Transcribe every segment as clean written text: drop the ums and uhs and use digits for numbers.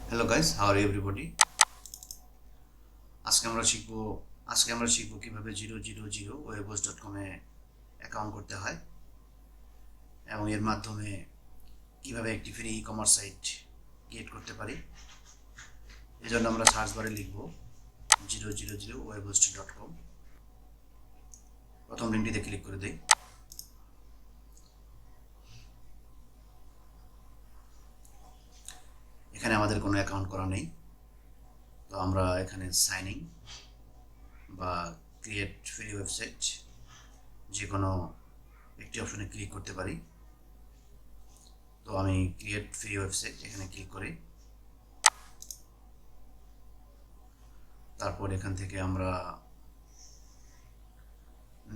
Hello guys, how are everybody. আজকে আমরা শিখব কিভাবে 000 webhost.com-এ অ্যাকাউন্ট করতে হয় এবং এর মাধ্যমে কিভাবে একটি ফ্রি ই-কমার্স সাইট ক্রিয়েট করতে পারি। এজন্য আমরা সার্চ বারে লিখব 000webhost.com। প্রথম লিঙ্কটিতে ক্লিক করে দেই। এখানে আমাদের কোনো অ্যাকাউন্ট করা নেই, তো আমরা এখানে সাইন ইন বা ক্রিয়েট ফ্রি ওয়েবসাইট যে কোনো একটি অপশনে ক্লিক করতে পারি। তো আমি ক্রিয়েট ফ্রি ওয়েবসাইট এখানে ক্লিক করি। তারপর এখান থেকে আমরা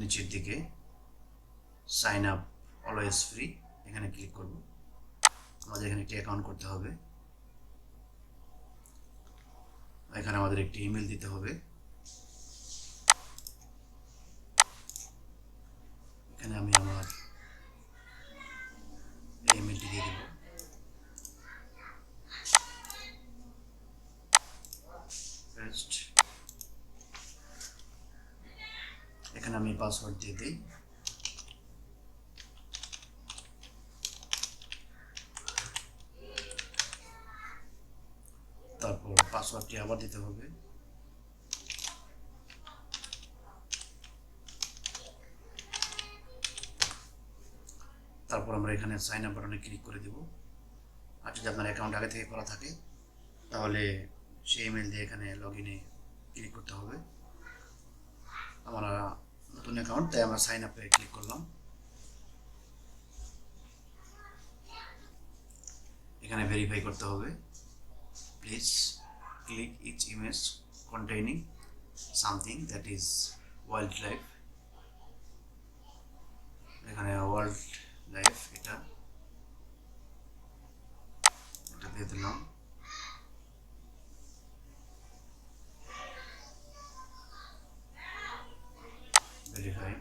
নিচের দিকে সাইন আপ অলওয়েজ ফ্রি এখানে ক্লিক করব। আমাদের এখানে একটি অ্যাকাউন্ট করতে হবে। এখানে আমাদের একটি ইমেল দিতে হবে। এখানে আমি আমার এই ইমেলটি দিয়ে দেব। পেস্ট। এখানে আমি পাসওয়ার্ড দিয়ে দিই। তারপর পাসওয়ার্ডটি আবার দিতে হবে। তারপর আমরা এখানে সাইন আপ বাটনে ক্লিক করে দেব। আর যদি আপনার অ্যাকাউন্ট আগে থেকে করা থাকে তাহলে সেই ইমেল দিয়ে এখানে লগ ইনে ক্লিক করতে হবে। আমার নতুন অ্যাকাউন্ট, তাই আমরা সাইন আপে ক্লিক করলাম। এখানে ভেরিফাই করতে হবে। Please click each image containing something that is wildlife। এখানে ওয়াইল্ড লাইফ এটা দিয়ে দিলাম। ভেরিফাই।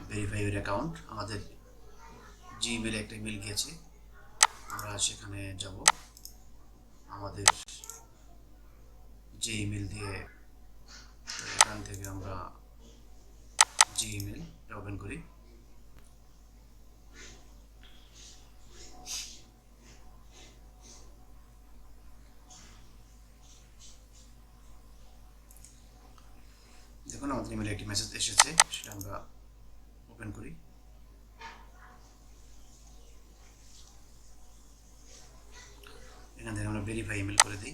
Verify your account. আমাদের যে ইমেলে একটা ইমেল গিয়েছে আমরা সেখানে যাব। আমাদের যে ইমেল দিয়ে এখান থেকে আমরা যে ইমেল ওপেন করি। দেখুন আমাদের ইমেলে একটি মেসেজ এসেছে, সেটা আমরা ওপেন করি। এখান থেকে আমরা ভেরিফাই ইমেল করে দিই।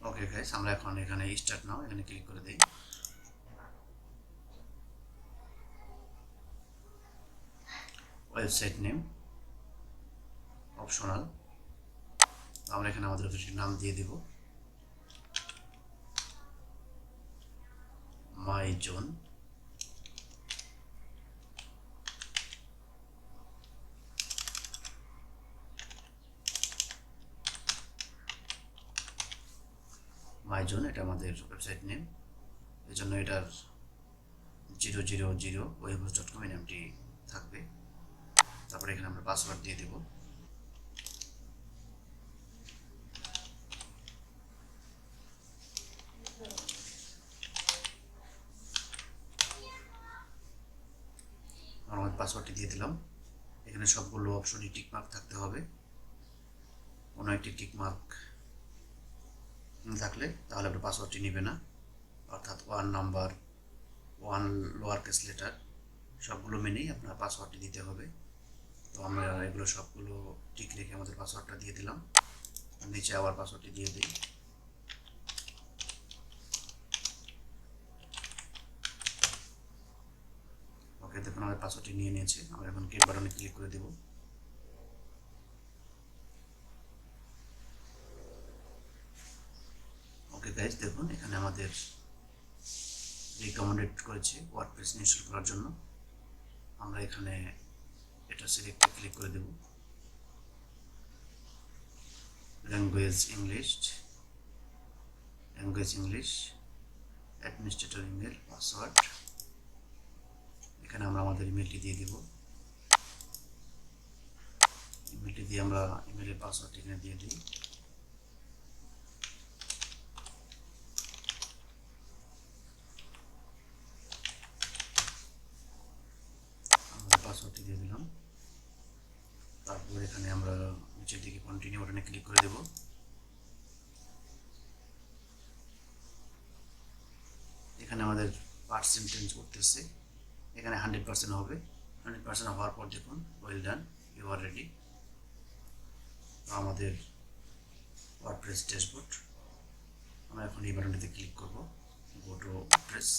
ওকে গাইস, আমরা এখন এখানে স্টার্ট নাও এখানে ক্লিক করে দিই। ওয়েবসাইট নেম অপশনাল, আমরা এখানে আমাদের ওয়েবসাইটের নাম দিয়ে দিব মাই জোন। মাই জোন এটা আমাদের ওয়েবসাইট নেম, এই জন্য এটার 000webhost.com এই নামটি থাকবে। তারপরে এখানে আমরা পাসওয়ার্ড দিয়ে দেব। আমার পাসওয়ার্ডটি দিয়ে দিলাম। এখানে সবগুলো অপশনই টিকমার্ক থাকতে হবে। কোনো একটি টিকমার্ক থাকলে তাহলে আপনার পাসওয়ার্ডটি নেবে না, অর্থাৎ 1 নাম্বার 1 লোয়ার কেস লেটার সবগুলো মেনেই আপনার পাসওয়ার্ডটি দিতে হবে। তো আমরা এগুলো সবগুলো ঠিক রেখে আমাদের পাসওয়ার্ডটা দিয়ে দিলাম। নিচে আবার পাসওয়ার্ডটি দিয়ে দিই। ওকে, দেখুন আমাদের পাসওয়ার্ডটি নিয়ে নিয়েছে। আমরা এখন গেট বাটনে ক্লিক করে দেব। ওকে গাইজ, দেখুন এখানে আমাদের রিকমেন্ডেড করেছে ওয়ার্ডপ্রেস ইনস্টল করার জন্য। আমরা এখানে এটা সিলেক্টে ক্লিক করে দেব। Language English, administrator email, password. এখানে আমরা আমাদের ইমেলটি দিয়ে দেব। ইমেলটি দিয়ে আমরা ইমেলের পাসওয়ার্ডটি এখানে দিয়ে দিই। আমাদের পাসওয়ার্ডটি দিয়ে দিলাম। তারপর এখানে আমরা নিচের দিকে কন্টিনিউ বাটনে ক্লিক করে দেব। এখানে আমাদের পার্সেন্টেজ করতেছে, এখানে 100% হবে। 100% হওয়ার পর দেখুন well done, you are ready. আমাদের ওয়ার্ডপ্রেস ড্যাশবোর্ড, আমরা এখন এই বাটনটিতে ক্লিক করব, গো টু ওয়ার্ডপ্রেস।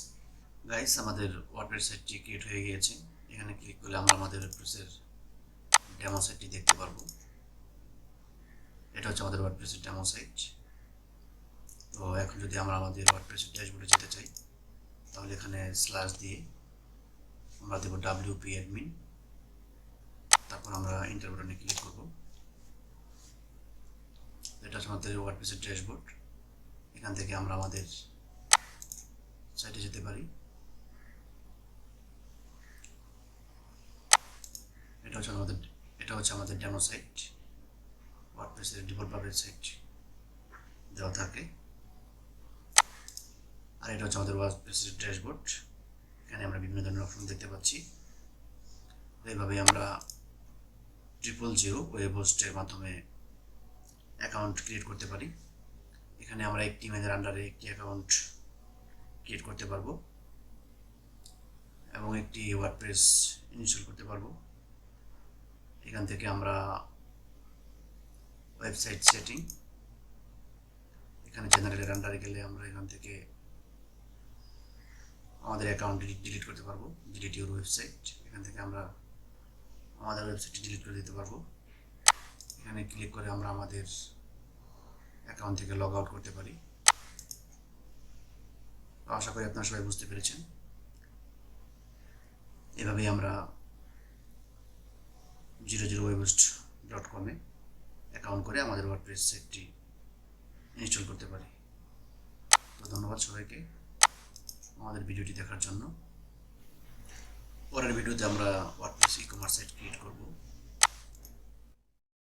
গাইস, আমাদের ওয়ার্ডপ্রেস সাইটটি ক্রিয়েট হয়ে গিয়েছে। এখানে ক্লিক করলে আমরা আমাদের ওয়ার্ডপ্রেসের ডেমো সাইটটি দেখতে পারবো। এটা হচ্ছে আমাদের ওয়ার্ডপ্রেসের ডেমো সাইট। তো এখন যদি আমরা আমাদের ওয়ার্ডপ্রেসের ড্যাশবোর্ডে যেতে চাই, তাহলে এখানে স্ল্যাশ দিয়ে আমরা দেব WP অ্যাডমিন। তারপর আমরা এন্টার বাটনে ক্লিক করব। এটা হচ্ছে আমাদের ওয়ার্ডপ্রেসের ড্যাশবোর্ড। এখান থেকে আমরা আমাদের সাইটে যেতে পারি। এটা হচ্ছে আমাদের ডেমো সাইট। ওয়ার্ডপ্রেসের ডিফল্ট পাবলিক সাইট দেওয়া থাকে। আর এটা হচ্ছে আমাদের ওয়ার্ডপ্রেসের ড্যাশবোর্ড। এখানে আমরা বিভিন্ন ধরনের অপশন দেখতে পাচ্ছি। এইভাবে আমরা 000 ওয়েব হোস্টের মাধ্যমে অ্যাকাউন্ট ক্রিয়েট করতে পারি। এখানে আমরা একটি ইমেজের আন্ডারে একটি অ্যাকাউন্ট ক্রিয়েট করতে পারবো এবং একটি ওয়ার্ডপ্রেস ইনস্টল করতে পারবো। এখান থেকে আমরা ওয়েবসাইট সেটিং, এখানে জেনারেলের আন্ডারে গেলে আমরা এখান থেকে আমাদের অ্যাকাউন্ট ডিলিট করতে পারবো, ডিলিট ইউর ওয়েবসাইট। এখান থেকে আমরা আমাদের ওয়েবসাইটটি ডিলিট করে দিতে পারবো। এখানে ক্লিক করে আমরা আমাদের অ্যাকাউন্ট থেকে লগ আউট করতে পারি। আশা করি আপনারা সবাই বুঝতে পেরেছেন। এভাবেই আমরা 00webhost.com অ্যাকাউন্ট করে আমাদের ওয়ার্ডপ্রেস সাইটটি ইনস্টল করতে পারি। তো ধন্যবাদ সবাইকে আমাদের ভিডিওটি দেখার জন্য। পরের ভিডিওতে আমরা ওয়ার্ডপ্রেস ই-কমার্স সাইট ক্রিয়েট করব।